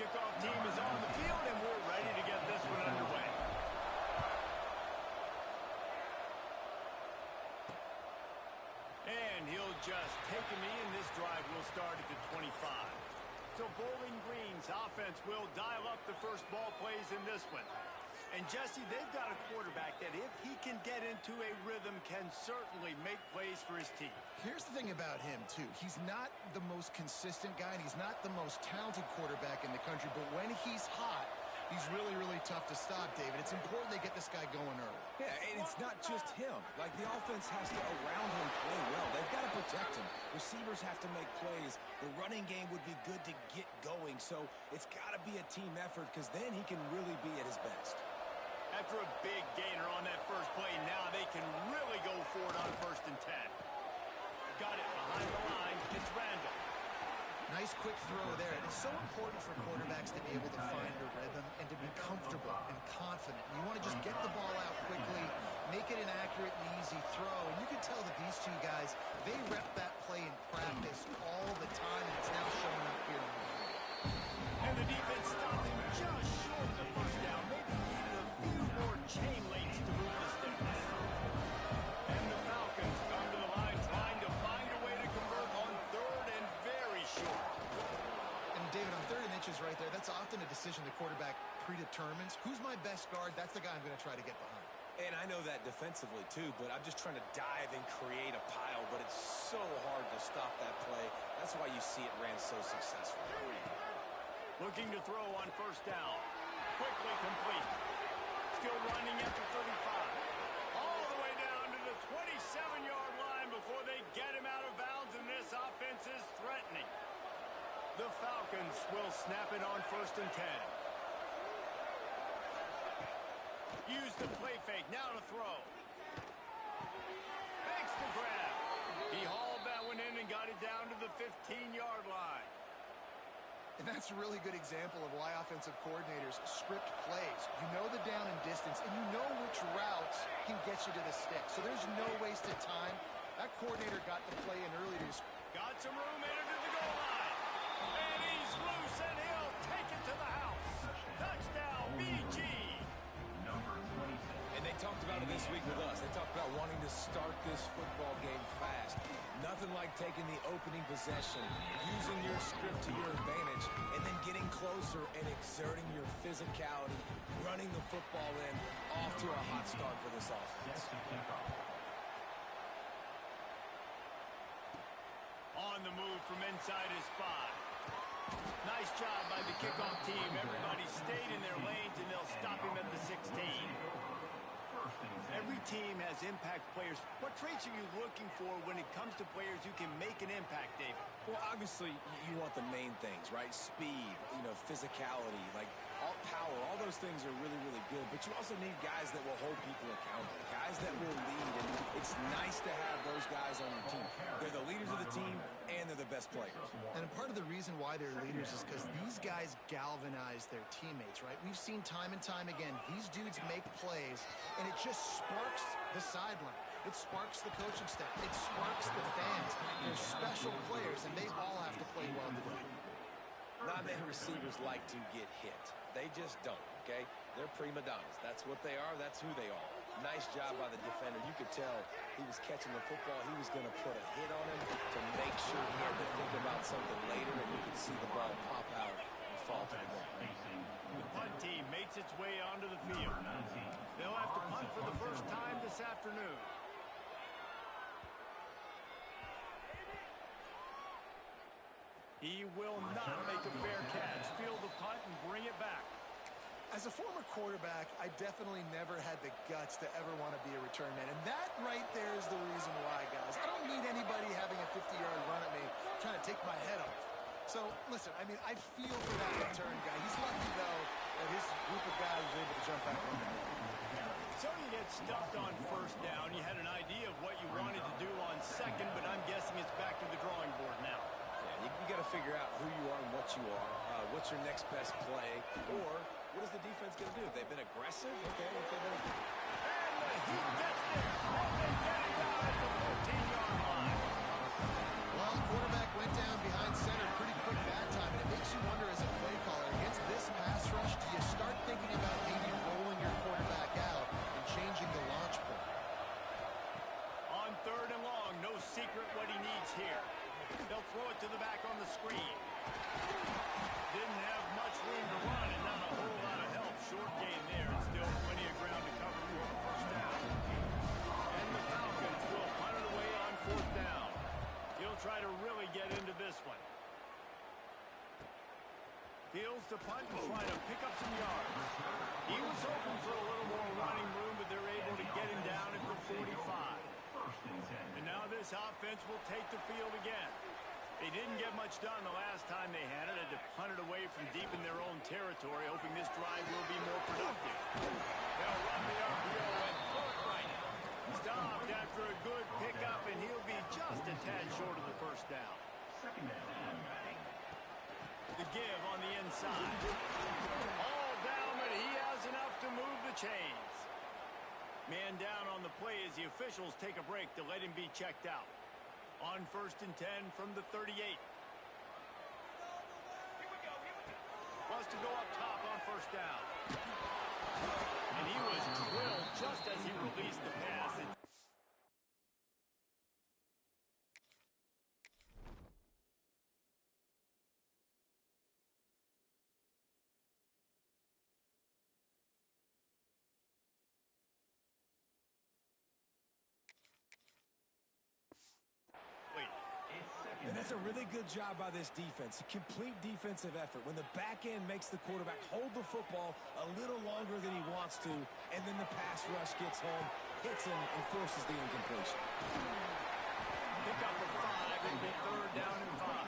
kickoff team is on the field, and we're ready to get this one underway. And he'll just take a knee, and this drive will start at the 25. So Bowling Green's offense will dial up the first ball plays in this one. And Jesse, they've got a quarterback that if he can get into a rhythm can certainly make plays for his team. Here's the thing about him, too. He's not the most consistent guy, and he's not the most talented quarterback in the country. But when he's hot, he's really, really tough to stop, David. It's important they get this guy going early. Yeah, and it's not just him. Like, the offense has to, around him, play well. They've got to protect him. Receivers have to make plays. The running game would be good to get going. So it's got to be a team effort because then he can really be at his best. After a big gainer on that first play, now they can really go for it on 1st and 10. Got it behind the line. It's Randall. Nice quick throw there. And it's so important for quarterbacks to be able to find a rhythm and to be comfortable and confident. You want to just get the ball out quickly, make it an accurate and easy throw. And you can tell that these two guys, they rep that play in practice all the time, and it's now showing up here. And the defense stops him just short of the first down. Maybe needed a few more chain links to move the sticks. And the Falcons come to the line trying to find a way to convert on 3rd and very short. And David, on 3rd and inches right there, that's often a decision the quarterback predetermines. Who's my best guard? That's the guy I'm going to try to get behind. And I know that defensively, too, but I'm just trying to dive and create a pile, but it's so hard to stop that play. That's why you see it ran so successful. Looking to throw on 1st down. Quickly complete. Still running at the 35. All the way down to the 27-yard line before they get him out of bounds, and this offense is threatening. The Falcons will snap it on 1st and 10. Use the play fake. Now to throw. Makes the grab. He hauled that one in and got it down to the 15-yard line. And that's a really good example of why offensive coordinators script plays. You know the down and distance, and you know which routes can get you to the stick. So there's no wasted time. That coordinator got the play in early to got some room in it to the goal line. And he's loose, and he'll take it to the house. Touchdown, BG. And they talked about it this week with us. They talked about wanting to start this football game fast. Nothing like taking the opening possession, using your script to your advantage, and then getting closer and exerting your physicality, running the football in, off to a hot start for this offense. On the move from inside his 5. Nice job by the kickoff team. Everybody stayed in their lanes, and they'll stop him at the 16. Every team has impact players. What traits are you looking for when it comes to players who can make an impact, David? Well, obviously, you want the main things, right? Speed, physicality, like all power. All those things are really, really good. But you also need guys that will hold people accountable, guys that will lead. And it's nice to have those guys on your team. They're the leaders of the team, and they're the best players. And part of the reason why they're leaders is because these guys galvanize their teammates, right? We've seen time and time again, these dudes make plays, and it just sparks the sideline. It sparks the coaching staff. It sparks the fans. They're special players, and they all have to play well today. Not many receivers like to get hit. They just don't, okay? They're prima donnas. That's what they are. That's who they are. Nice job by the defender. You could tell he was catching the football. He was going to put a hit on him to make sure he had to think about something later, and you could see the ball pop out and fall to the ground. The punt team makes its way onto the field. They'll have to punt for the first time this afternoon. He will not make a fair catch. Field the punt and bring it back. As a former quarterback, I definitely never had the guts to ever want to be a return man. And that right there is the reason why, guys. I don't need anybody having a 50-yard run at me trying to take my head off. So, listen, I feel for that return guy. He's lucky, though, that his group of guys was able to jump back on that. So you get stuffed on 1st down. You had an idea of what you wanted to do on 2nd, but I'm guessing it's back to the drawing board now. Yeah, you got to figure out who you are and what you are. What's your next best play? Or what is the defense going to do? If they've been aggressive, okay. If they've been... And he gets there. And they get it down at the 14-yard line. Well, the quarterback went down behind center pretty quick that time, and it makes you wonder as a play caller against get into this one. Fields to punt and try to pick up some yards. He was hoping for a little more running room, but they're able to get him down at the 45. And now this offense will take the field again. They didn't get much done the last time they had it. Had to punt it away from deep in their own territory, hoping this drive will be more productive. They'll run the RPO and pull it right. Stopped after a good pickup, and he'll be just a tad short of the first down. The give on the inside. All down, but he has enough to move the chains. Man down on the play as the officials take a break to let him be checked out. On 1st and 10 from the 38. Wants to go up top on 1st down. And he was drilled just as he released the pass. And that's a really good job by this defense. A complete defensive effort. When the back end makes the quarterback hold the football a little longer than he wants to, and then the pass rush gets home, hits him, and forces the incompletion. Pick up a 5 and get 3rd down and 5.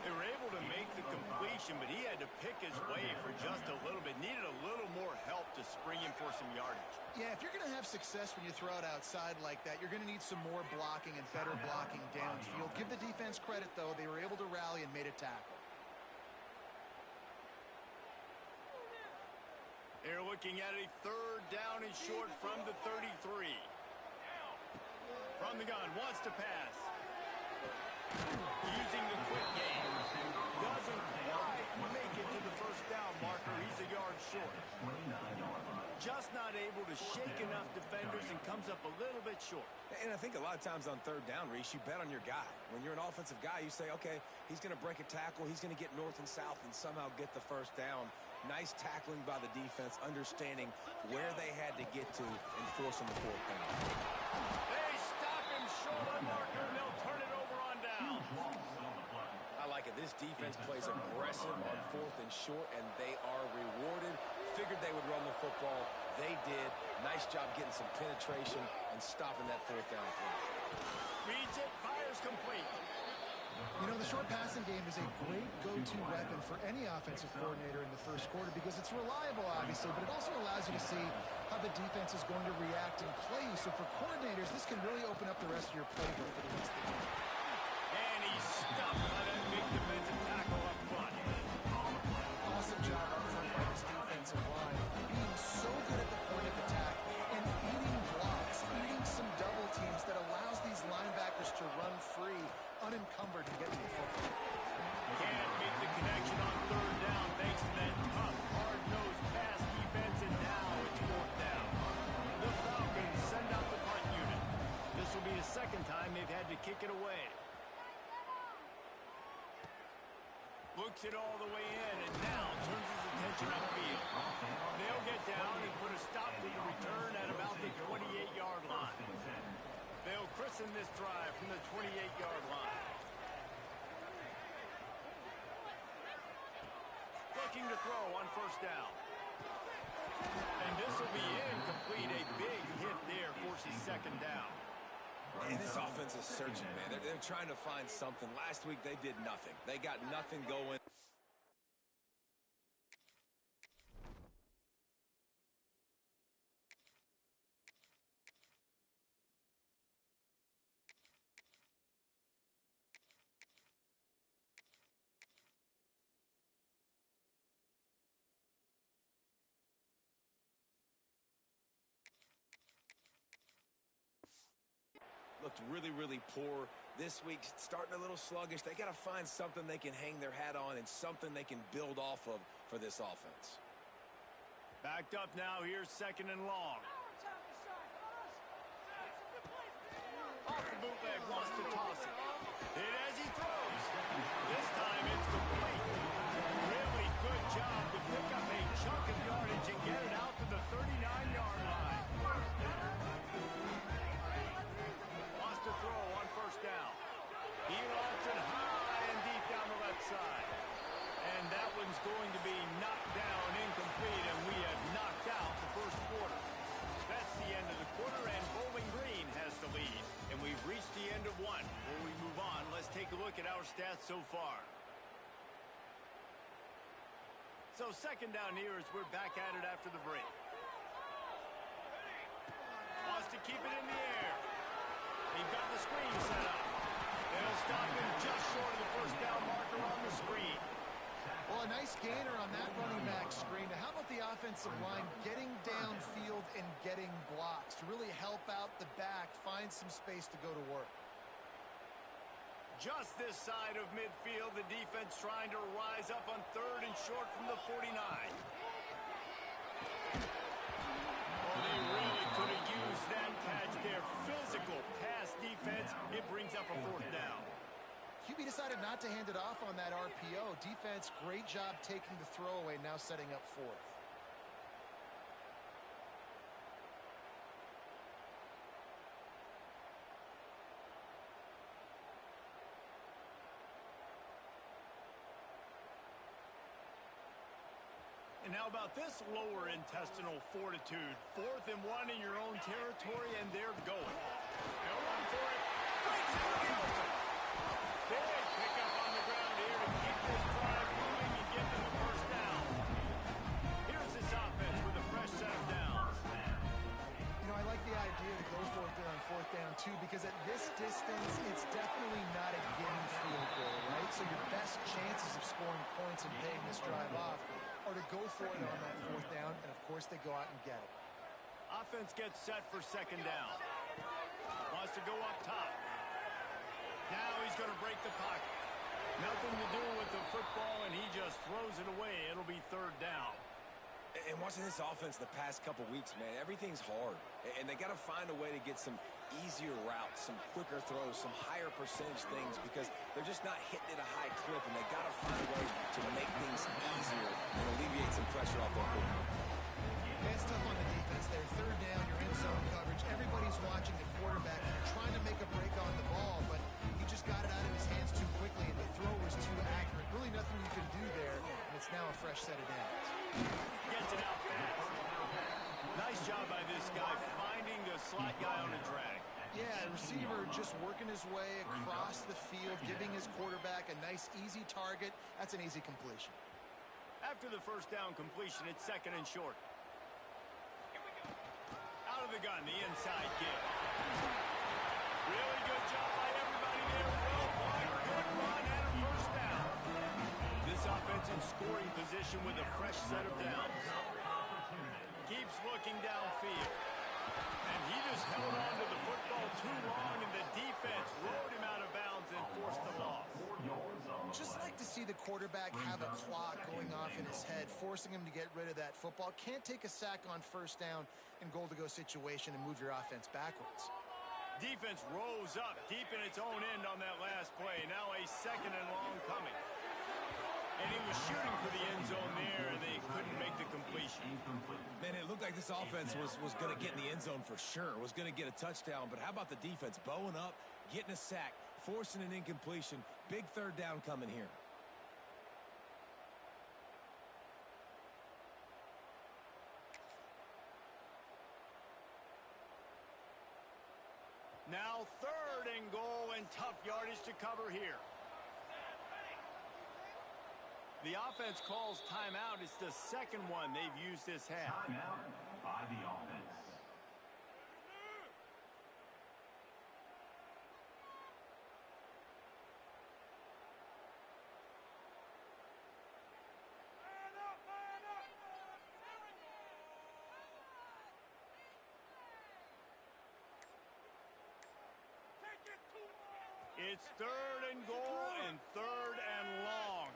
They were able to make the completion, but he had to pick his way for just a little bit. Needed a little more help to spring him for some yardage. Yeah, if you're going to have success when you throw it outside like that, you're going to need some more blocking and better blocking downfield. Give the defense credit, though. They were able to rally and made a tackle. They're looking at a 3rd down and short from the 33. From the gun, wants to pass. Using the quick game. Doesn't quite make it to the 1st down marker. He's a yard short. Just not able to shake enough defenders and comes up a little bit short. And I think a lot of times on 3rd down, Reese, you bet on your guy. When you're an offensive guy, you say, okay, he's going to break a tackle, he's going to get north and south and somehow get the 1st down. Nice tackling by the defense, understanding where they had to get to and forcing the 4th down. They stop him short on marker, and they'll turn it over on down. I like it. This defense plays aggressive on 4th and short, and they are rewarded. Figured they would run the football. They did. Nice job getting some penetration and stopping that 4th down play. Reads it, fires complete. You know, the short passing game is a great go-to weapon for any offensive coordinator in the 1st quarter because it's reliable, obviously, but it also allows you to see how the defense is going to react and play you. So for coordinators, this can really open up the rest of your playbook for the rest of the game. And he's stopped by that big defensive tackle up front. Awesome job up front by this defensive line. Being so good at the point of attack and eating blocks, eating some double teams that allows these linebackers to run free, unencumbered, and get to the football. Can't make the connection on 3rd down thanks to that tough, hard-nosed pass defense, and now it's 4th down. The Falcons send out the punt unit. This will be the 2nd time they've had to kick it away. Looks it all the way in, and now turns his attention upfield. They'll get down and put a stop to the return at about the 28-yard line. They'll christen this drive from the 28-yard line. Looking to throw on 1st down. And this will be incomplete. A big hit there forces 2nd down. And this offense is searching, man. They're trying to find something. Last week, they did nothing. They got nothing going. Looked really, really poor this week, starting a little sluggish. They got to find something they can hang their hat on and something they can build off of for this offense. Backed up now. Here's 2nd and long. Off the bootleg, wants to toss it. Hit as he throws. This time it's complete. Really good job to pick up a chunk of yardage and get it out to the 39-yard line. Wants to throw on 1st down. He look at our stats so far. So second down here as we're back at it after the break. Wants to keep it in the air. They've got the screen set up. They'll stop him just short of the first down marker on the screen. Well, a nice gainer on that running back screen. Now, how about the offensive line getting downfield and getting blocks to really help out the back, find some space to go to work? Just this side of midfield, the defense trying to rise up on third and short from the 49. Oh, they really could have used that catch there. Physical pass defense. It brings up a fourth down. QB decided not to hand it off on that RPO. Defense, great job taking the throwaway, now setting up fourth. And how about this lower intestinal fortitude? 4th and 1 in your own territory, and they're going. They'll run for it. Breaks into the open. Big pickup on the ground here to keep this drive moving and get them the first down. Here's this offense with a fresh set of downs. You know, I like the idea to go for it there on fourth down, too, because at this distance, it's definitely not a gimme field goal, right? So your best chances of scoring points and paying this drive off are to go for it on that fourth down, and of course they go out and get it. Offense gets set for second down. Wants to go up top. Now he's going to break the pocket. Nothing to do with the football, and he just throws it away. It'll be third down. And watching this offense the past couple weeks, man, everything's hard. And they got to find a way to get some easier routes, some quicker throws, some higher percentage things because they're just not hitting at a high clip, and they got to find a way to make things easier and alleviate some pressure off their quarterback. It's tough on the defense there. Third down, you're in zone coverage. Everybody's watching the quarterback, trying to make a break on the ball, but he just got it out of his hands too quickly, and the throw was too accurate. Really nothing you can do there, and it's now a fresh set of downs. Gets it out fast. Nice job by this guy finding the slot guy on a drag. Yeah, receiver just working his way across the field, giving his quarterback a nice, easy target. That's an easy completion. After the first down completion, it's second and short. Out of the gun, the inside give. Really good job by everybody there. Well blocked, good run, and a first down. This offense in scoring position with a fresh set of downs. Keeps looking downfield. And he just held on to the football too long, and the defense rode him out of bounds and forced the loss. Just like to see the quarterback have a clock going off in his head, forcing him to get rid of that football. Can't take a sack on first down in goal-to-go situation and move your offense backwards. Defense rose up deep in its own end on that last play. Now a second and long coming. And he was shooting for the end zone there, and they couldn't make the completion. Man, it looked like this offense was going to get in the end zone for sure. Was going to get a touchdown, but how about the defense bowing up, getting a sack, forcing an incompletion. Big third down coming here. Now third and goal, and tough yardage to cover here. The offense calls timeout. It's the second one they've used this half. Timeout by the offense. It's third and goal and third and long.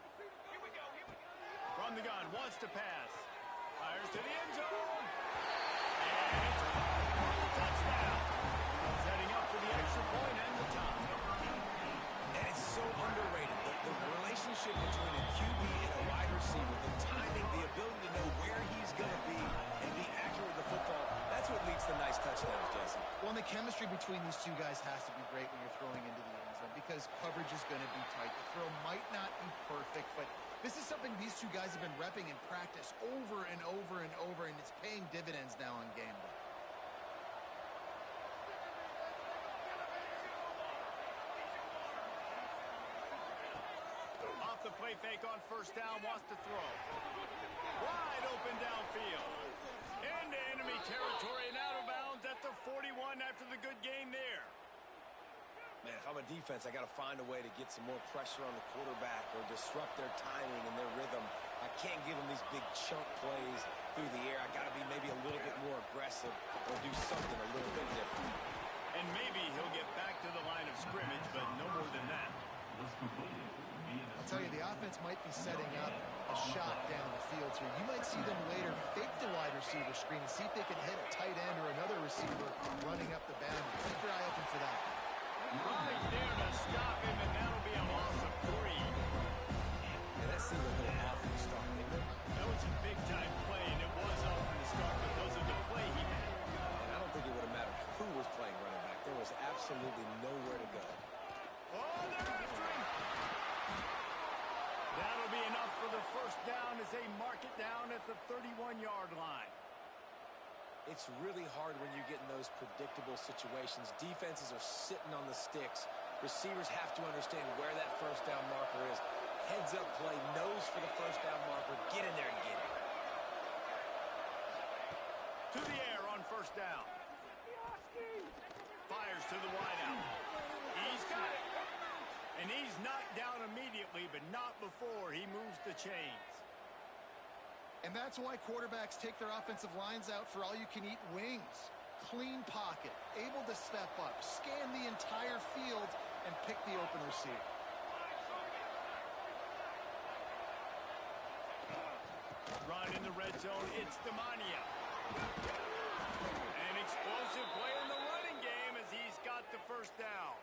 From the gun, wants to pass. Fires to the end zone. And it's caught for the touchdown. Setting up for the extra point and the tie. And it's so underrated. The relationship between a QB and a wide receiver, the timing, the ability to know where he's going to be and be accurate with the football, that's what leads to nice touchdowns, Jesse. Well, and the chemistry between these two guys has to be great when you're throwing into the end zone because coverage is going to be tight. The throw might not be perfect, but this is something these two guys have been repping in practice over and over and over, and it's paying dividends now on game day. the play fake on first down, wants to throw. Wide open downfield. Into enemy territory and out of bounds at the 41 after the good gain there. Man, if I'm a defense, I got to find a way to get some more pressure on the quarterback or disrupt their timing and their rhythm. I can't give them these big chunk plays through the air. I got to be maybe a little bit more aggressive or do something a little bit different. And maybe he'll get back to the line of scrimmage, but no more than that. I'll tell you, the offense might be setting up a shot down the field here. You might see them later fake the wide receiver screen and see if they can hit a tight end or another receiver running up the boundary. Keep your eye open for that. Right there to stop him, and that'll be a loss of 3. And that seemed a little off from the start, didn't it? That was a big-time play, and it was off from the start because of the play he made. And I don't think it would have mattered who was playing running back. There was absolutely nowhere to go. Oh, they're after him. That'll be enough for the first down as they mark it down at the 31-yard line. It's really hard when you get in those predictable situations. Defenses are sitting on the sticks. Receivers have to understand where that first down marker is. Heads up play, nose for the first down marker. Get in there and get it. To the air on first down. Fires to the wideout. He's got it. And he's knocked down immediately, but not before he moves the chains. And that's why quarterbacks take their offensive lines out for all-you-can-eat wings. Clean pocket, able to step up, scan the entire field, and pick the open receiver. Run in the red zone, it's Demania. An explosive play in the running game as he's got the first down.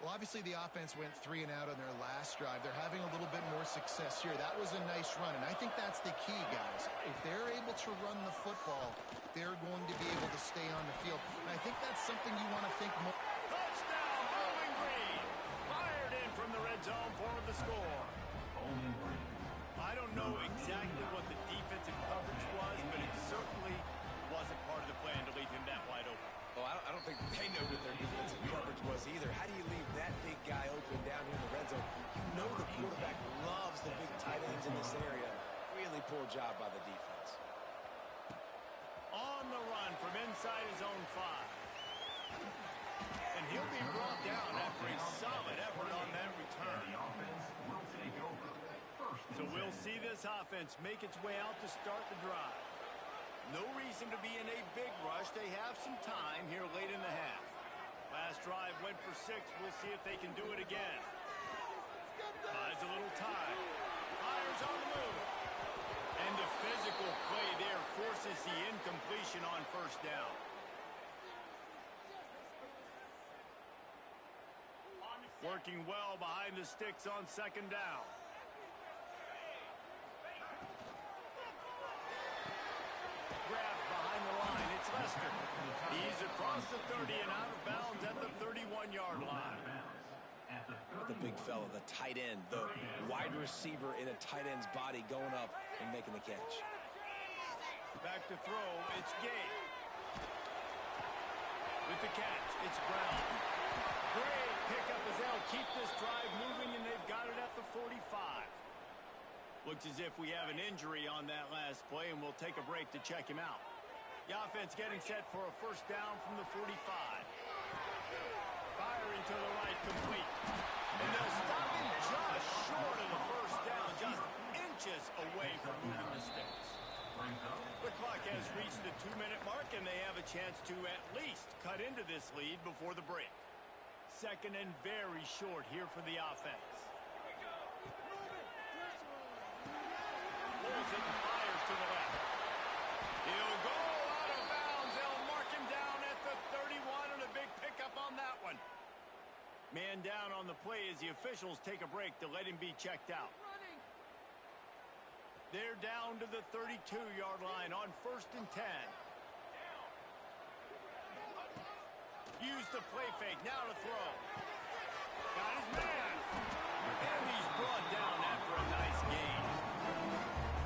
Well, obviously the offense went 3 and out on their last drive. They're having a little bit more success here. That was a nice run, and I think that's the key, guys. If they're able to run the football, they're going to be able to stay on the field. And I think that's something you want to think more. Touchdown, Bowling Green. Fired in from the red zone for the score. I don't know exactly what the defensive coverage was, but it certainly wasn't part of the plan to leave him that wide open. Well, I don't think they know what their defensive coverage was either. How do you leave that big guy open down here in the red zone? You know the quarterback loves the big tight ends in this area. Really poor job by the defense. On the run from inside his own 5. And he'll be brought down after a solid effort on that return. So we'll see this offense make its way out to start the drive. No reason to be in a big rush. They have some time here late in the half. Last drive went for 6. We'll see if they can do it again. Buys a little time. Fires on the move. And the physical play there forces the incompletion on first down. Working well behind the sticks on second down. Grabbed behind the line. It's Lester. He's across the 30 and out of bounds at the 31-yard line. The big fella, the tight end, the wide receiver in a tight end's body going up and making the catch. Back to throw. It's Gay. With the catch, it's Brown. Great pickup as they'll keep this drive moving, and they've got it at the 45. Looks as if we have an injury on that last play, and we'll take a break to check him out. The offense getting set for a first down from the 45. Firing to the right, complete. And they'll stop him just short of the first down, just inches away from moving the sticks. The clock has reached the 2-minute mark, and they have a chance to at least cut into this lead before the break. Second and very short here for the offense. Pulls it and fires to the left. He'll go out of bounds. They'll mark him down at the 31, and a big pickup on that one. Man down on the play as the officials take a break to let him be checked out. They're down to the 32-yard line on first and 10. Use the play fake. Now to throw. Got his man. And he's brought down after a nice gain.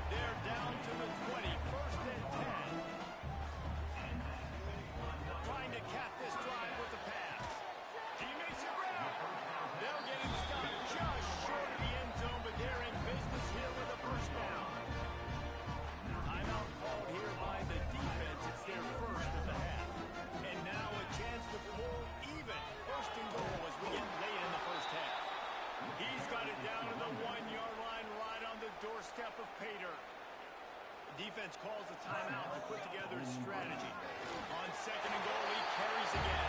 They're down to the 20. First and 10. Trying to cap this drive with the pass. He makes a grab. They'll get him stopped just short of the end zone, but they're second and goal. He carries again.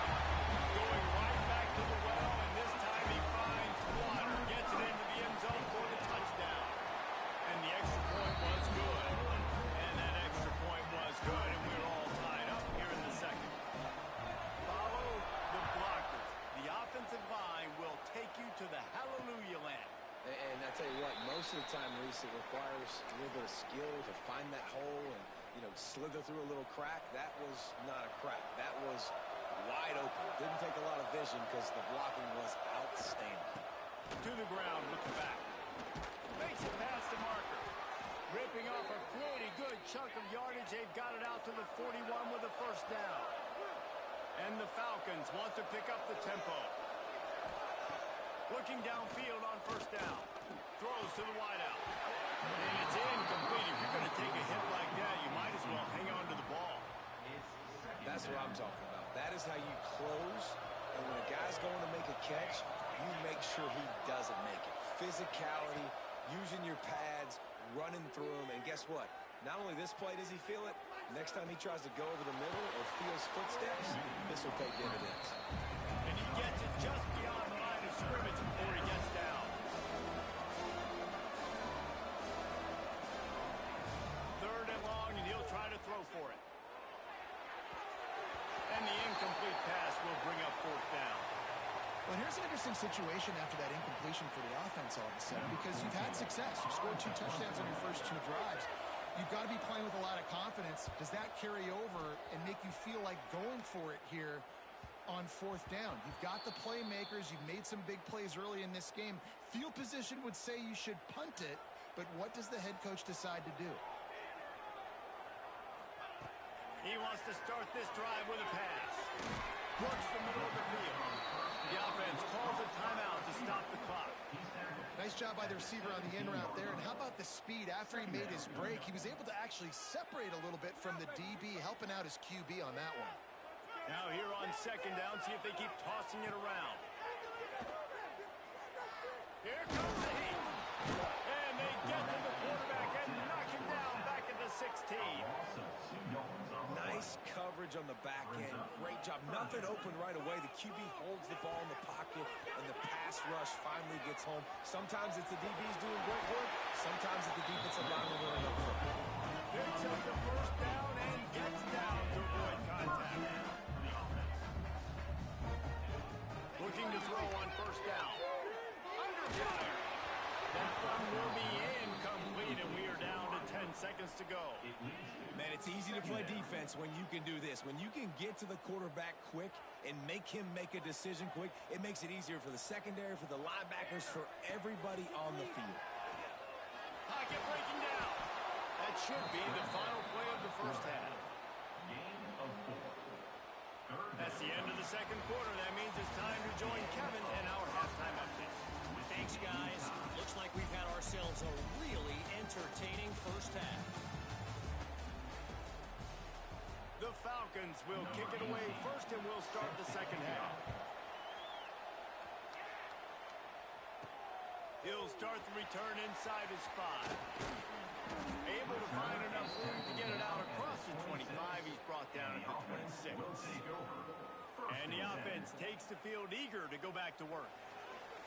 Going right back to the well, and this time he finds water. Gets it into the end zone for the touchdown. And the extra point was good. And that extra point was good, and we're all tied up here in the second. Follow the blockers. The offensive line will take you to the hallelujah land. And I tell you what, most of the time, Reese, it requires a little bit of skill to find that hole and, you know, slither through a little crack. That was not a crack. That was wide open. Didn't take a lot of vision because the blocking was outstanding. To the ground, looking back. Makes it past the marker. Ripping off a pretty good chunk of yardage. They've got it out to the 41 with a first down. And the Falcons want to pick up the tempo. Looking downfield on first down. Throws to the wideout. And it's incomplete. If you're going to take a hit like that, you might as well hang on to the ball. That's what I'm talking about. That is how you close. And when a guy's going to make a catch, you make sure he doesn't make it. Physicality, using your pads, running through them. And guess what? Not only this play does he feel it, next time he tries to go over the middle or feels footsteps, this will pay dividends. And he gets it just beyond the line of scrimmage before he gets down. Third and long, and he'll try to throw for it. And the incomplete pass will bring up fourth down. Well, here's an interesting situation after that incompletion for the offense all of a sudden, because you've had success. You've scored 2 touchdowns on your first 2 drives. You've got to be playing with a lot of confidence. Does that carry over and make you feel like going for it here on fourth down? You've got the playmakers. You've made some big plays early in this game. Field position would say you should punt it, but what does the head coach decide to do? He wants to start this drive with a pass. Works the middle of the field. The offense calls a timeout to stop the clock. Nice job by the receiver on the in route there. And how about the speed after he made his break? He was able to actually separate a little bit from the DB, helping out his QB on that one. Now here on second down, see if they keep tossing it around. Here comes the heat. And they get to the quarterback and knock him down back at the 16. Nice coverage on the back end. Great job. Nothing open right away. The QB holds the ball in the pocket, and the pass rush finally gets home. Sometimes it's the DBs doing great work. Sometimes it's the defensive lineman running up front. Picks up the first down and gets down to avoid contact. Looking to throw on first down. Under fire. That one will be incomplete, and we are down to 10 seconds to go. Man, it's easy to play defense when you can do this. When you can get to the quarterback quick and make him make a decision quick, it makes it easier for the secondary, for the linebackers, for everybody on the field. Pocket breaking down. That should be the final play of the first half. That's the end of the second quarter. That means it's time to join Kevin in our halftime update. Thanks, guys. Looks like we've had ourselves a really entertaining first half. The Falcons will kick it away first, and we'll start the second half. He'll start the return inside his 5. Able to find enough room to get it out across the 25. He's brought down at the 26. And the offense takes the field eager to go back to work.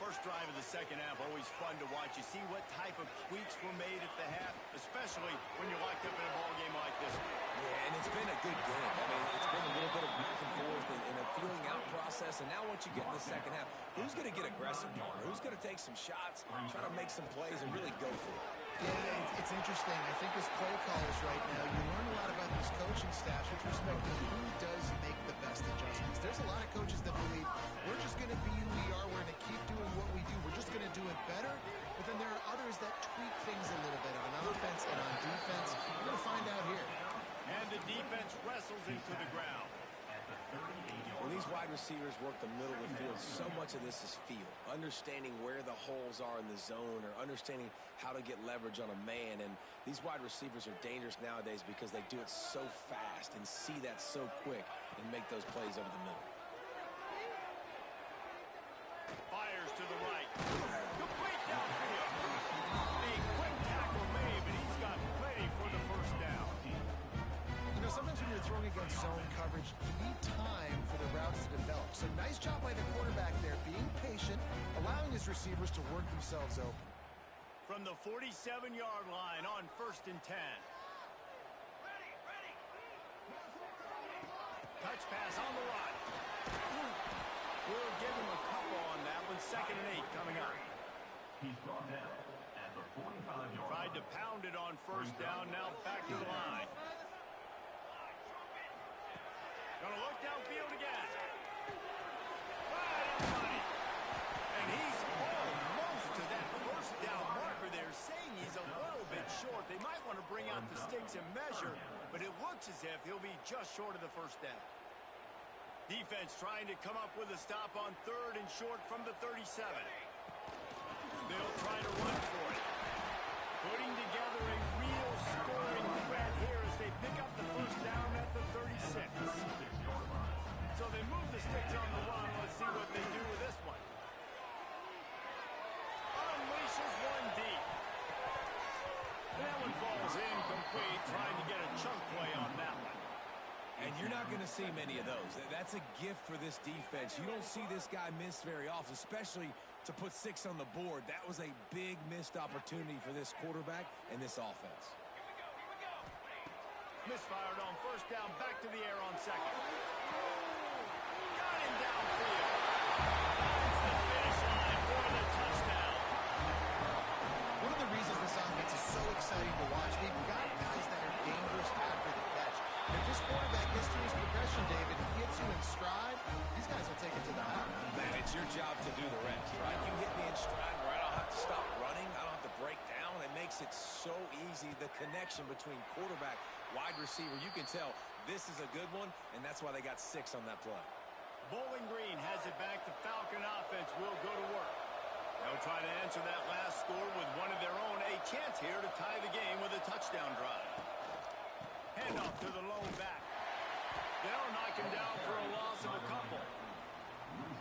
First drive of the second half, always fun to watch. You see what type of tweaks were made at the half, especially when you're locked up in a ball game like this one. Yeah, and it's been a good game. I mean, it's been a little bit of back and forth and a feeling out process. And now what you get in the second half, who's going to get aggressive, Palmer? Who's going to take some shots, try to make some plays, and really go for it? Yeah, it's interesting. I think as play callers right now, you learn a lot about these coaching staffs with respect to who does make the best adjustments. There's a lot of coaches that believe we're just going to be who we are. We're going to keep doing what we do. We're just going to do it better. But then there are others that tweak things a little bit on offense and on defense. We're going to find out here. And the defense wrestles into the ground. When these wide receivers work the middle of the field, so much of this is feel. Understanding where the holes are in the zone or understanding how to get leverage on a man. And these wide receivers are dangerous nowadays because they do it so fast and see that so quick and make those plays over the middle. Fires to the right. Complete downfield. A quick tackle made, but he's got plenty for the first down. You know, sometimes when you're throwing against zone coverage, you need time for the routes to develop. So nice job by the quarterback there, being patient, allowing his receivers to work themselves open. From the 47-yard line on 1st and 10. Touch pass on the run. We'll give him a couple on that one. 2nd and 8 coming up. He's brought down at the 45-yard line. Tried to pound it on 1st down. Now back to the line. Gonna look downfield again. Right on the money. And he's almost to that 1st down marker there, saying he's a little bit short. They might want to bring out the sticks and measure, but it looks as if he'll be just short of the 1st down. Defense trying to come up with a stop on 3rd and short from the 37. They'll try to run for it. Putting together a real scoring threat here as they pick up the 1st down at the 36. So they move the sticks on the run. Let's see what they do with this one. Unleashes one deep. And that one falls incomplete, trying to get a chunk play on that one. And you're not going to see many of those. That's a gift for this defense. You don't see this guy miss very often, especially to put 6 on the board. That was a big missed opportunity for this quarterback and this offense. Misfired on 1st down, back to the air on 2nd. Got him downfield. It's the finish line for the touchdown. One of the reasons this offense is so exciting to watch, we've got guys that are dangerous after the catch. If this quarterback gets through his progression, David, he gets you in stride, these guys will take it to the house. Man, it's your job to do the rest, right? You hit me in stride where I don't have to stop running. I don't have to break down. It makes it so easy. The connection between quarterback, wide receiver, you can tell this is a good one, and that's why they got 6 on that play. Bowling Green has it back. The Falcon offense will go to work. They'll try to answer that last score with one of their own. A chance here to tie the game with a touchdown drive. Handoff to the lone back. They'll knock him down for a loss of a couple.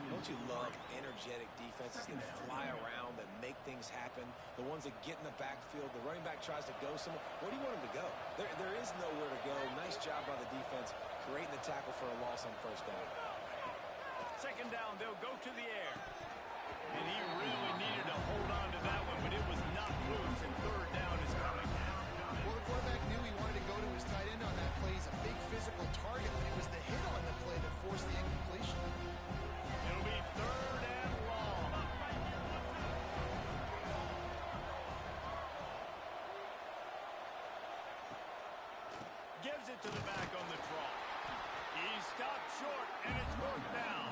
Don't you love energetic defenses that fly around, that make things happen? The ones that get in the backfield, the running back tries to go somewhere. Where do you want him to go? There is nowhere to go. Nice job by the defense creating the tackle for a loss on 1st down. 2nd down, they'll go to the air. And he really needed to hold on to that one, but it was not loose, and 3rd down is coming. Well, the quarterback knew he wanted to go to his tight end on that play. He's a big physical target, but it was the hit on the play that forced the incompletion. It'll be 3rd and long. Gives it to the back on the draw. He stopped short, and it's 4th down.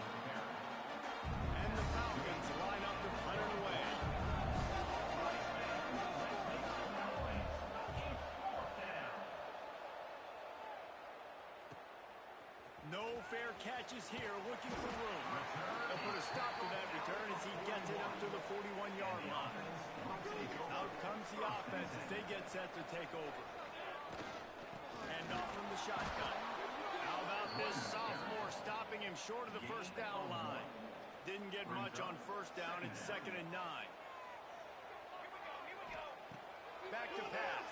And the Falcons line up to punt it away. No fair catches here, looking for room. They'll put a stop to that return as he gets it up to the 41-yard line. Out comes the offense as they get set to take over. And off from the shotgun. How about this sophomore stopping him short of the 1st down line? Didn't get much on 1st down. It's 2nd and 9. Back to pass.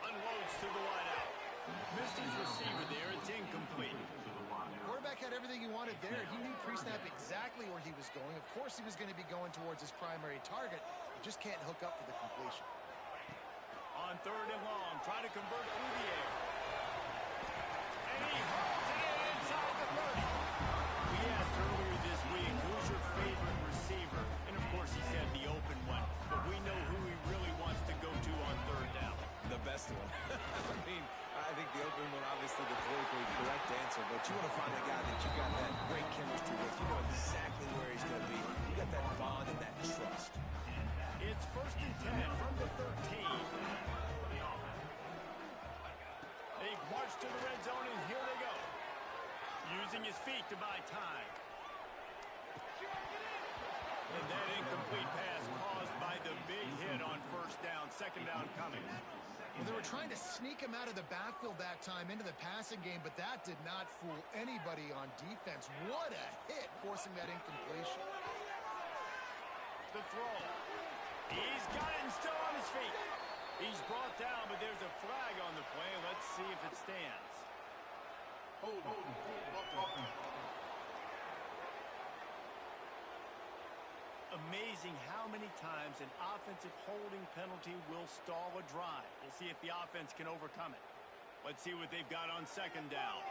Unloads to the wideout. Missed his receiver there. It's incomplete. Quarterback had everything he wanted there. He knew pre-snap exactly where he was going. Of course he was going to be going towards his primary target. He just can't hook up for the completion. On 3rd and long, trying to convert through the air. And he hauls it in inside the 30. We asked earlier this week, who's your favorite receiver? And of course he said the open one. But we know who he really wants to go to on 3rd down. The best one. I think the open one, obviously the politically correct answer, but you want to find a guy that you got that great chemistry with. You know exactly where he's going to be. You got that bond and that trust. It's 1st and 10 from the 13. They march to the red zone, and here they go. Using his feet to buy time. And that incomplete pass caused by the big hit on 1st down. 2nd down coming. Well, they were trying to sneak him out of the backfield that time into the passing game, but that did not fool anybody on defense. What a hit, forcing that incompletion. The throw. He's got it and still on his feet. He's brought down, but there's a flag on the play. Let's see if it stands. Amazing how many times an offensive holding penalty will stall a drive. We'll see if the offense can overcome it. Let's see what they've got on second down.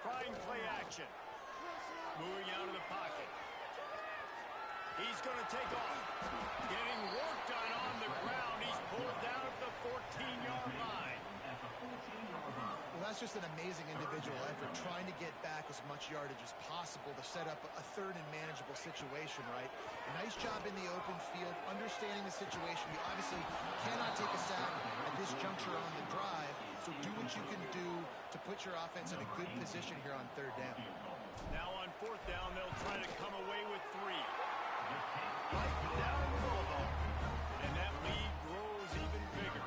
Trying play action. Moving out of the pocket. He's going to take off. Getting work done on the ground. He's pulled down at the 14-yard line. Well, that's just an amazing individual effort, trying to get back as much yardage as possible to set up a third and manageable situation, right? A nice job in the open field, understanding the situation. You obviously cannot take a sack at this juncture on the drive, so do what you can do to put your offense in a good position here on third down. Now on fourth down, they'll try to come away with 3. Right down the middle. And that lead grows even bigger.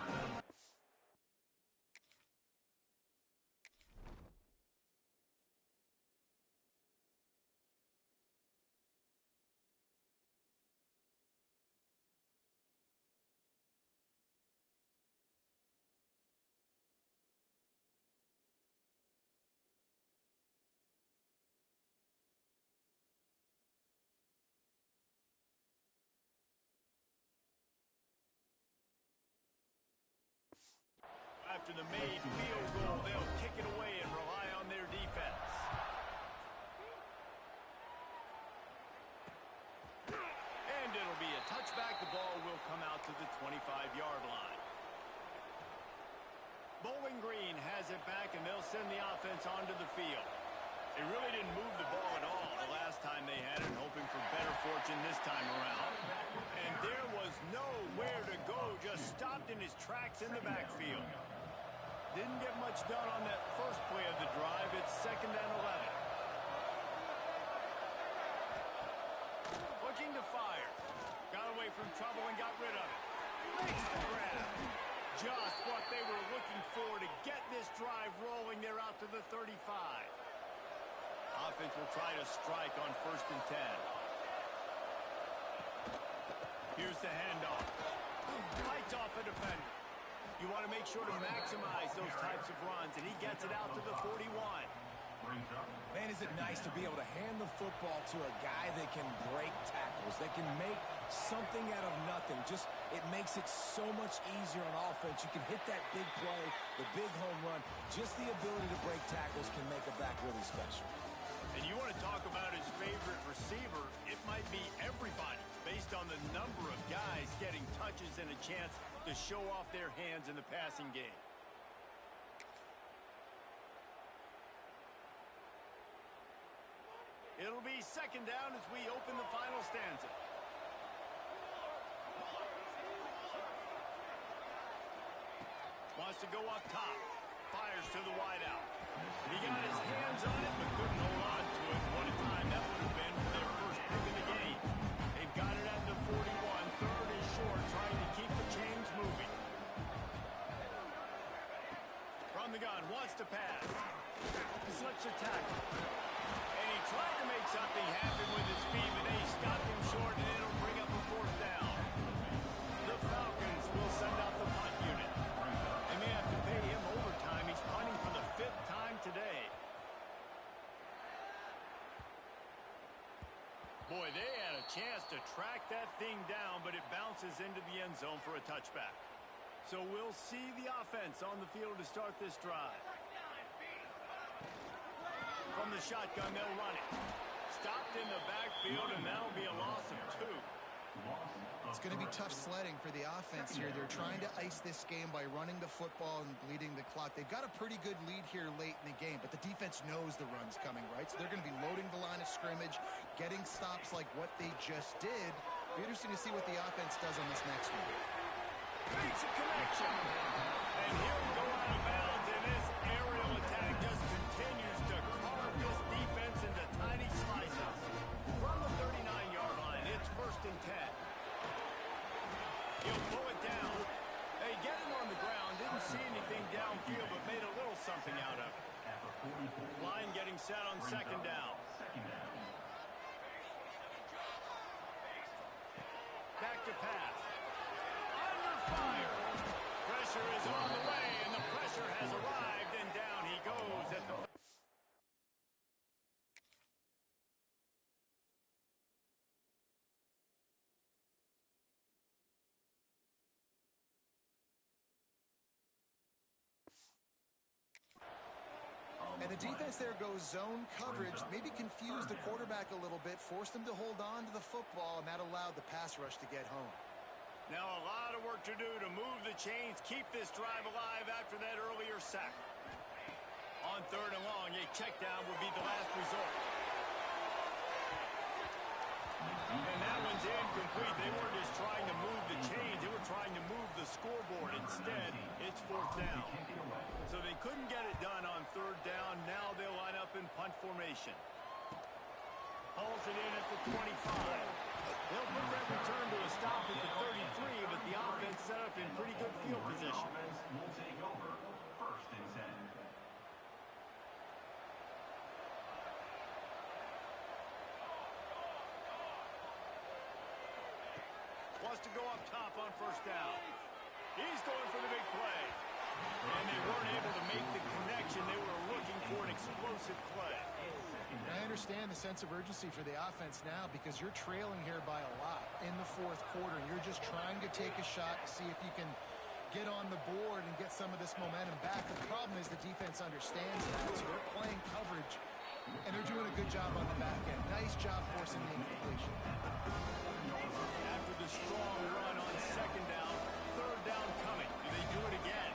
After the made field goal, they'll kick it away and rely on their defense. And it'll be a touchback. The ball will come out to the 25-yard line. Bowling Green has it back, and they'll send the offense onto the field. They really didn't move the ball at all the last time they had it, hoping for better fortune this time around. And there was nowhere to go, just stopped in his tracks in the backfield. Didn't get much done on that first play of the drive. It's 2nd and 11. Looking to fire. Got away from trouble and got rid of it. Makes the grab. Just what they were looking for to get this drive rolling. They're out to the 35. Offense will try to strike on 1st and 10. Here's the handoff. Fights off a defender. You want to make sure to maximize those types of runs, and he gets it out to the 41. Man, is it nice to be able to hand the football to a guy that can break tackles, that can make something out of nothing. Just, it makes it so much easier on offense. You can hit that big play, the big home run. Just the ability to break tackles can make a back really special. And you want to talk about his favorite receiver, it might be everybody, based on the number of guys getting touches and a chance to show off their hands in the passing game. It'll be 2nd down as we open the final stanza. Wants to go up top. Fires to the wideout. He got his hands on it, but couldn't hold on to it. What a time that would have been for their first pick of the game. They've got it at the 41. 3rd and short, trying to keep the chains moving. From the gun, wants to pass. He slips a tackle. And he tried to make something happen with his feet, but they stopped him short, and it'll bring up a 4th down. The Falcons will send out the punt unit. They may have to pay him overtime. He's punting for the 5th time today. Boy, they had a chance to track that thing down, but it bounces into the end zone for a touchback. So we'll see the offense on the field to start this drive. From the shotgun, they'll run it. Stopped in the backfield, and that'll be a loss of 2. It's going to be tough sledding for the offense here. They're trying to ice this game by running the football and bleeding the clock. They've got a pretty good lead here late in the game, but the defense knows the run's coming, right? So they're going to be loading the line of scrimmage, getting stops like what they just did. It'll be interesting to see what the offense does on this next one. Makes a connection. And he'll go out of bounds, and this aerial attack just continues to carve this defense into tiny slices. From the 39-yard line, it's 1st and 10. He'll pull it down. They get him on the ground. Didn't see anything downfield, but made a little something out of it. Line getting set on 2nd down. to pass. Under fire. Pressure is on the way, and the pressure has arrived, and down he goes at the... And the defense there goes zone coverage, maybe confused the quarterback a little bit, forced him to hold on to the football, and that allowed the pass rush to get home. Now a lot of work to do to move the chains, keep this drive alive after that earlier sack. On 3rd and long, a check down would be the last resort. And that one's incomplete. They weren't just trying to move the chains, they were trying to move the scoreboard. Instead, it's 4th down. So they couldn't get it done on 3rd down. Now they'll line up in punt formation. Hauls it in at the 25. They'll put that return to a stop at the 33, but the offense set up in pretty good field position. Will take over 1st and 10. Wants to go up top on 1st down. He's going for the big play. And they weren't able to make the connection. They were looking for an explosive play. I understand the sense of urgency for the offense now because you're trailing here by a lot in the 4th quarter. You're just trying to take a shot to see if you can get on the board and get some of this momentum back. The problem is the defense understands that, so they're playing coverage, and they're doing a good job on the back end. Nice job forcing the incompletion. After the strong run on 2nd down, 3rd down coming. Do they do it again?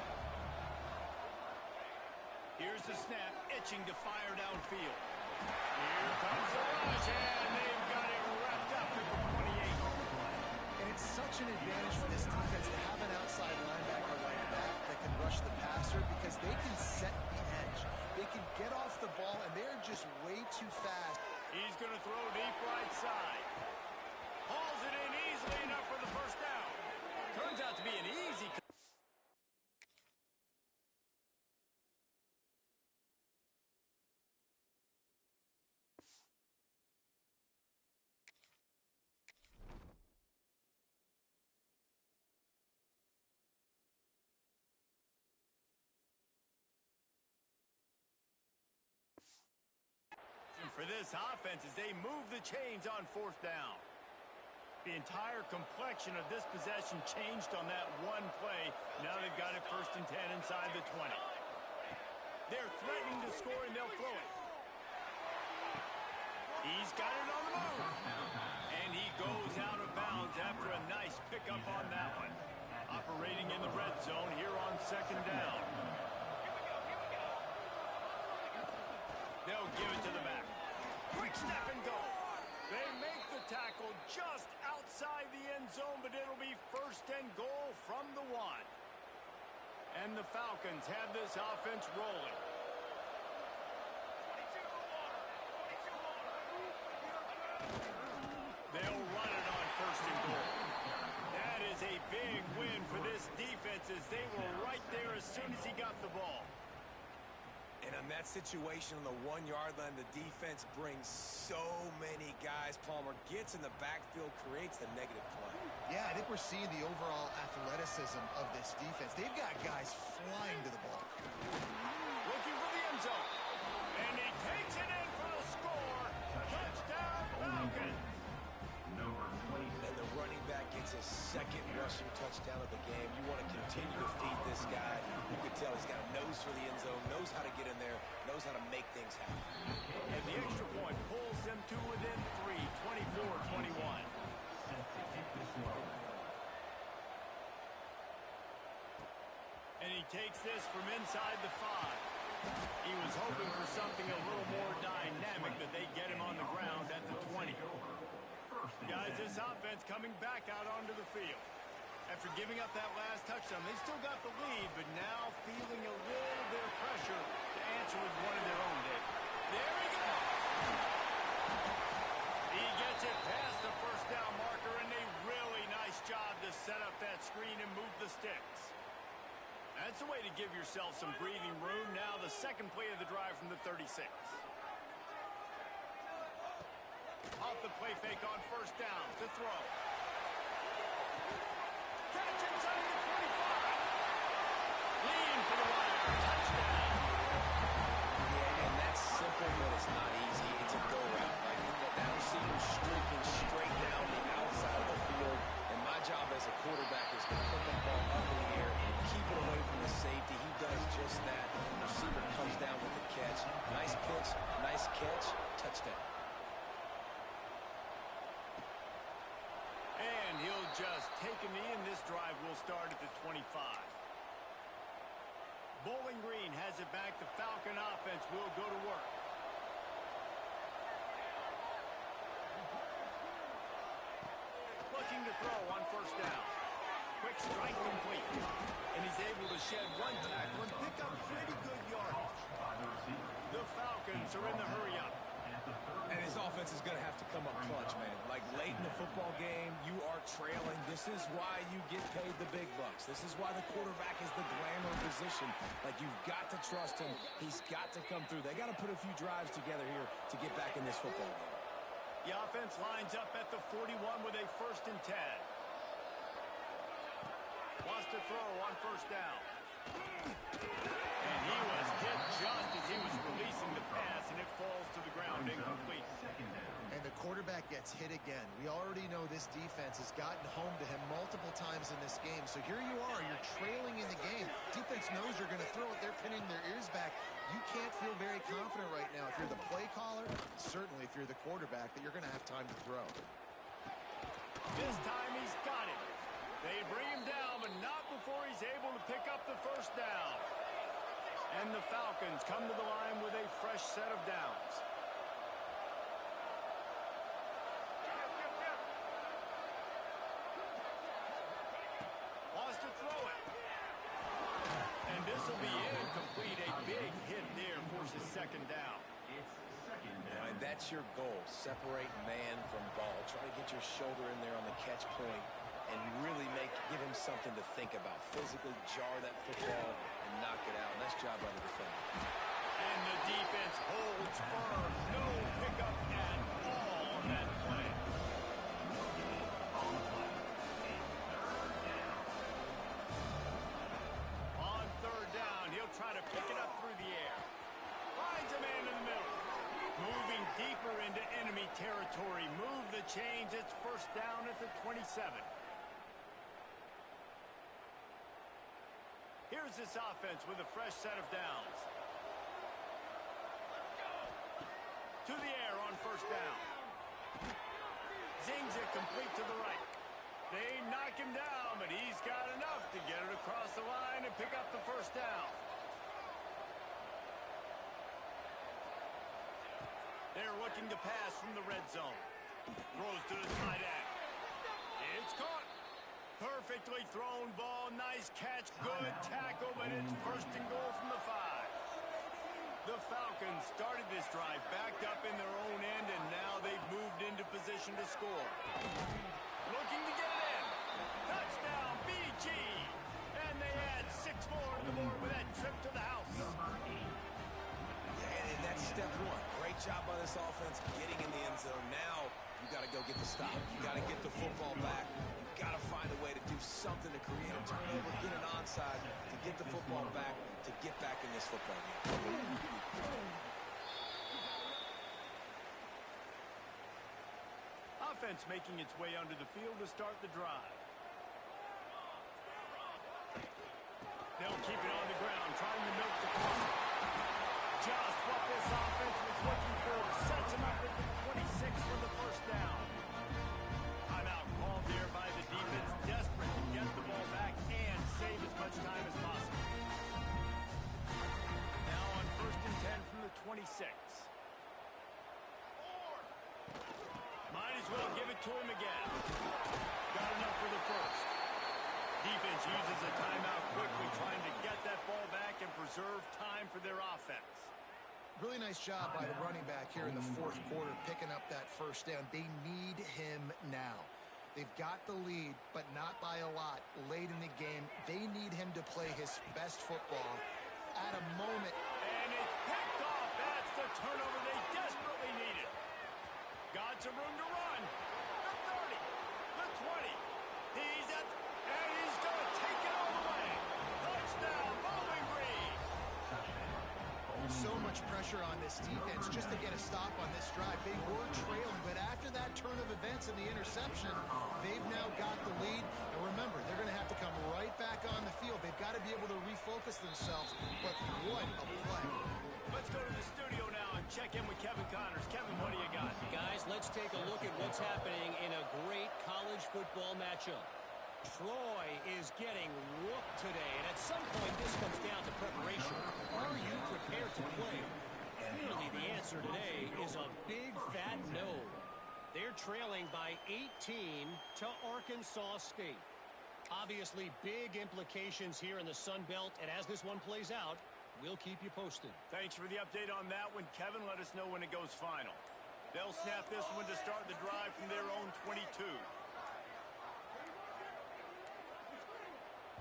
Here's the snap, itching to fire downfield. Here comes the rush, and they've got it wrapped up at the 28. And it's such an advantage for this defense to have an outside linebacker like that that can rush the passer because they can set the edge. They can get off the ball, and they're just way too fast. He's going to throw deep right side. Hauls it in easily enough for the 1st down. Turns out to be an easy... for this offense as they move the chains on 4th down. The entire complexion of this possession changed on that one play. Now they've got it 1st and 10 inside the 20. They're threatening to score, and they'll throw it. He's got it on the move. And he goes out of bounds after a nice pickup on that one. Operating in the red zone here on 2nd down. They'll give it to the back. Quick step and go. They make the tackle just outside the end zone, but it'll be 1st and goal from the 1. And the Falcons have this offense rolling. They'll run it on 1st and goal. That is a big win for this defense as they were right there as soon as he got the ball. And in that situation on the 1-yard line, the defense brings so many guys. Palmer gets in the backfield, creates the negative play. Yeah, I think we're seeing the overall athleticism of this defense. They've got guys flying to the ball. Looking for the end zone. And he takes it in for the score. Touchdown, Falcons. And the running back gets his 2nd rushing touchdown of the game. You want to continue to feed this guy. You can tell he's got a nose for the end zone, knows how to get in there, knows how to make things happen. And the extra point pulls them to within 3, 24-21. And he takes this from inside the 5. He was hoping for something a little more dynamic, that they get him on the ground at the 20. Guys, this offense coming back out onto the field. After giving up that last touchdown, they still got the lead, but now feeling a little bit of pressure to answer with one of their own, Dave. There he goes! He gets it past the 1st down marker, and a really nice job to set up that screen and move the sticks. That's a way to give yourself some breathing room. Now the 2nd play of the drive from the 36. Off the play fake on 1st down to throw. catch inside the 25. Leading for the wire. Touchdown. Yeah, and that's simple, but it's not easy. It's a go route. Like that receiver streaking straight down the outside of the field. And my job as a quarterback is to put the ball up in the air, keep it away from the safety. He does just that. The receiver comes down with the catch. Nice pitch, nice catch, touchdown. And he'll just take a knee, and this drive will start at the 25. Bowling Green has it back. The Falcon offense will go to work. Looking to throw on first down. Quick strike complete. And he's able to shed one tackle and pick up pretty good yardage. The Falcons are in the hurry-up. And his offense is going to have to come up clutch, man. Like, late in the football game, you are trailing. This is why you get paid the big bucks. This is why the quarterback is the glamour position. Like, you've got to trust him. He's got to come through. They got to put a few drives together here to get back in this football game. The offense lines up at the 41 with a 1st and 10. Wants to throw on first down. And he was hit just as he was releasing the pass, and it falls to the ground incomplete. And the quarterback gets hit again. We already know this defense has gotten home to him multiple times in this game. So here you are, you're trailing in the game. Defense knows you're going to throw it. They're pinning their ears back. You can't feel very confident right now if you're the play caller, certainly if you're the quarterback, that you're going to have time to throw. This time he's got it. They bring him down, but not before he's able to pick up the first down. And the Falcons come to the line with a fresh set of downs. Wants to throw it. And this will be incomplete. A big hit there forces 2nd down. And that's your goal. Separate man from ball. Try to get your shoulder in there on the catch point and really give him something to think about. Physically jar that football and knock it out. Nice job by the defender. And the defense holds firm. No pickup at all on that play. On 3rd down, he'll try to pick it up through the air. Finds a man in the middle. Moving deeper into enemy territory. Move the chains. It's 1st down at the 27. Here's this offense with a fresh set of downs. To the air on 1st down. Zings it complete to the right. They knock him down, but he's got enough to get it across the line and pick up the 1st down. They're looking to pass from the red zone. Throws to the tight end. It's caught. Perfectly thrown ball. Nice catch. Good tackle, but it's 1st and goal from the 5. The Falcons started this drive backed up in their own end, and now they've moved into position to score. Looking to get it in. Touchdown, BG. And they add 6 more to the board with that trip to the house. Yeah, and that's step 1. Great job by this offense getting in the end zone. Now you got to go get the stop. You got to get the football back. You got to find a way to do something to create a turnover, get an onside, to get the football back, to get back in this football game. Offense making its way onto the field to start the drive. They'll keep it on the ground, trying to milk the clock. Just what this offense was looking for. Sets him up at the 26 for the 1st down. Timeout called there by the defense, desperate to get the ball back and save as much time as possible. Now on 1st and 10 from the 26. Might as well give it to him again. Got enough for the 1st. Defense uses a timeout quickly, trying to get that ball back and preserve time for their offense. Really nice job by the running back here in the 4th quarter, picking up that 1st down. They need him now. They've got the lead, but not by a lot late in the game. They need him to play his best football at a moment. And it's picked off. That's the turnover they desperately needed. Got some room to run. The 30, the 20. He's at, and he's much pressure on this defense just to get a stop on this drive. They were trailing, but after that turn of events and the interception, they've now got the lead. And remember, they're going to have to come right back on the field. They've got to be able to refocus themselves. But what a play. Let's go to the studio now and check in with Kevin Connors. Kevin, what do you got? Guys, let's take a look at what's happening in a great college football matchup. Troy is getting whooped today, and at some point this comes down to preparation. Are you prepared to play? Clearly the answer today is a big fat no. They're trailing by 18 to Arkansas State. Obviously big implications here in the Sun Belt, and as this one plays out, we'll keep you posted. Thanks for the update on that one, Kevin. Let us know when it goes final. They'll snap this one to start the drive from their own 22.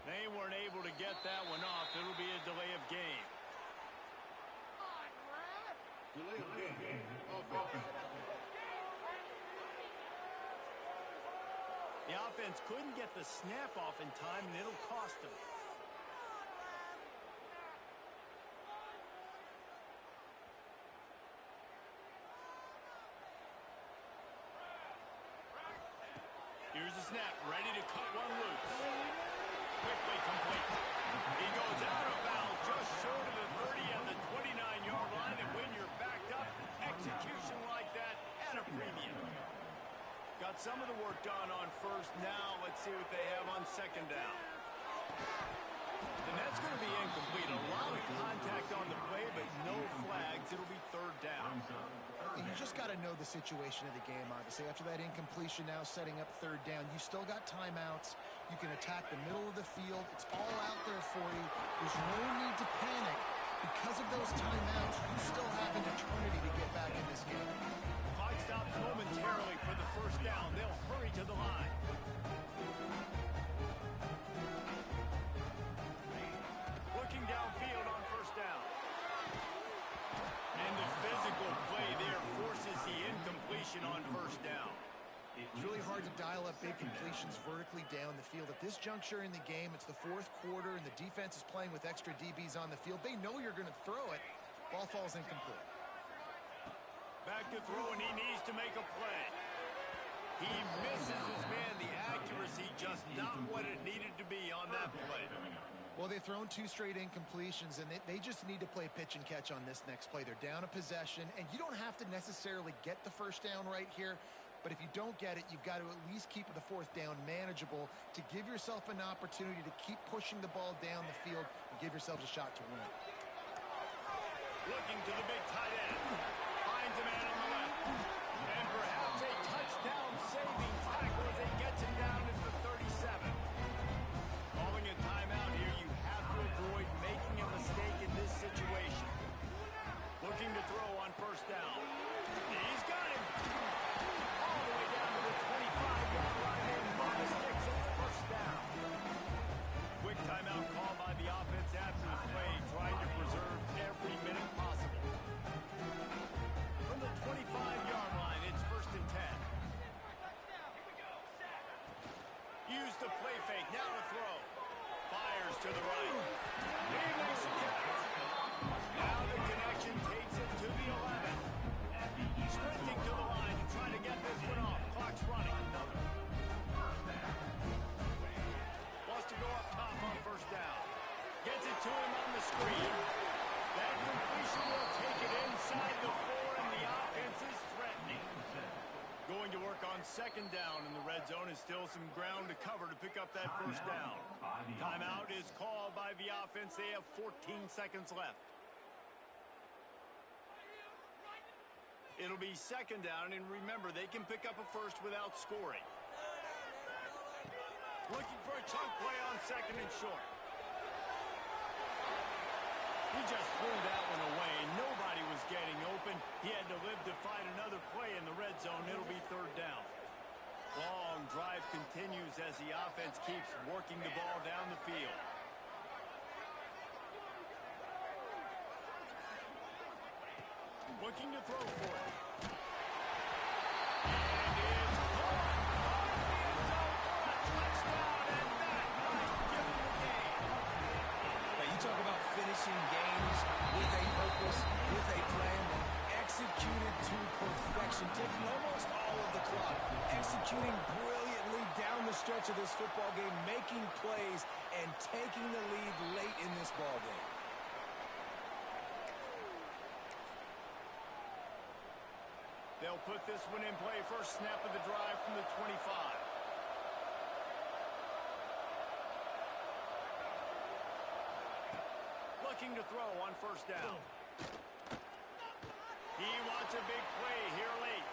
They weren't able to get that one off. It'll be a delay of game. The offense couldn't get the snap off in time, and it'll cost them. Here's the snap, ready to cut one loose. Quickly complete. He goes out of bounds just short of the 30 on the 29-yard line, and when you're backed up, execution like that at a premium. Got some of the work done on first. Now let's see what they have on second down. And that's going to be incomplete. A lot of contact on the play, but no flags. It'll be third down. You just got to know the situation of the game, obviously. After that incompletion, now setting up third down. You still got timeouts. You can attack the middle of the field. It's all out there for you. There's no need to panic. Because of those timeouts, you still have an eternity to get back in this game. Clock stops momentarily for the first down. They'll hurry to the line. Looking downfield on first down. And the physical play there forces the incompletion on first down. It's really hard to dial up big completions vertically down the field. At this juncture in the game, it's the fourth quarter, and the defense is playing with extra DBs on the field. They know you're going to throw it. Ball falls incomplete. Back to throw, and he needs to make a play. He misses his man. The accuracy just not what it needed to be on that play. Well, they've thrown two straight incompletions, and they just need to play pitch and catch on this next play. They're down a possession, and you don't have to necessarily get the first down right here, but if you don't get it, you've got to at least keep the fourth down manageable to give yourself an opportunity to keep pushing the ball down the field and give yourselves a shot to win. Looking to the big tight end. Finds a man on the left. And perhaps a touchdown-saving tackle as he gets him down to the 37. Calling a timeout here, you have to avoid making a mistake in this situation. Looking to throw on first down. He's got him. All the way down to the 25-yard line and by the sticks at the first down. Quick timeout call by the offense after the play, trying to preserve every minute possible. From the 25-yard line, it's first and 10. Use the play fake, now to throw. Fires to the right. He makes a catch. Now the connection takes it to the 11. Sprinting to the line to try to get this one off. Clock's running. Wants to go up top on first down. Gets it to him on the screen. That completion will take it inside the 4, and the offense is threatening. Going to work on second down in the red zone is still some ground to cover to pick up that first down. Timeout is called by the offense. They have 14 seconds left. It'll be second down, and remember, they can pick up a first without scoring. Looking for a chunk play on second and short. He just threw that one away. Nobody was getting open. He had to live to fight another play in the red zone. It'll be third down. Long drive continues as the offense keeps working the ball down the field. Looking to throw for it. And it's caught. Touchdown, and that might give him the game. Now, you talk about finishing games with a purpose, with executing brilliantly down the stretch of this football game, making plays and taking the lead late in this ball game. They'll put this one in play. First snap of the drive from the 25. Looking to throw on first down. He wants a big play here late.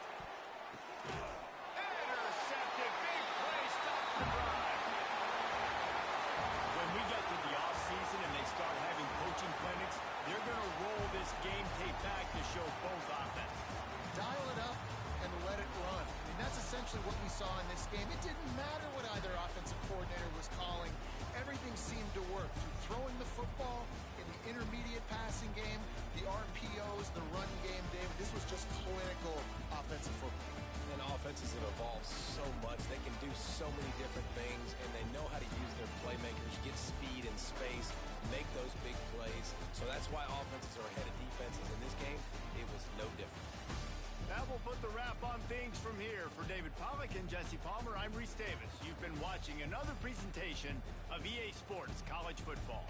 Intercepted. Big play stops the drive. When we get to the offseason and they start having coaching clinics, they're going to roll this game tape back to show both offenses. Dial it up and let it run. I mean, that's essentially what we saw in this game. It didn't matter what either offensive coordinator was calling. Everything seemed to work. Through throwing the football, in the intermediate passing game, the RPOs, the run game, David, this was just clinical offensive football. And offenses have evolved so much. They can do so many different things, and they know how to use their playmakers, get speed and space, make those big plays. So that's why offenses are ahead of defenses. In this game, it was no different. That will put the wrap on things from here. For David Pollack and Jesse Palmer, I'm Reese Davis. You've been watching another presentation of EA Sports College Football.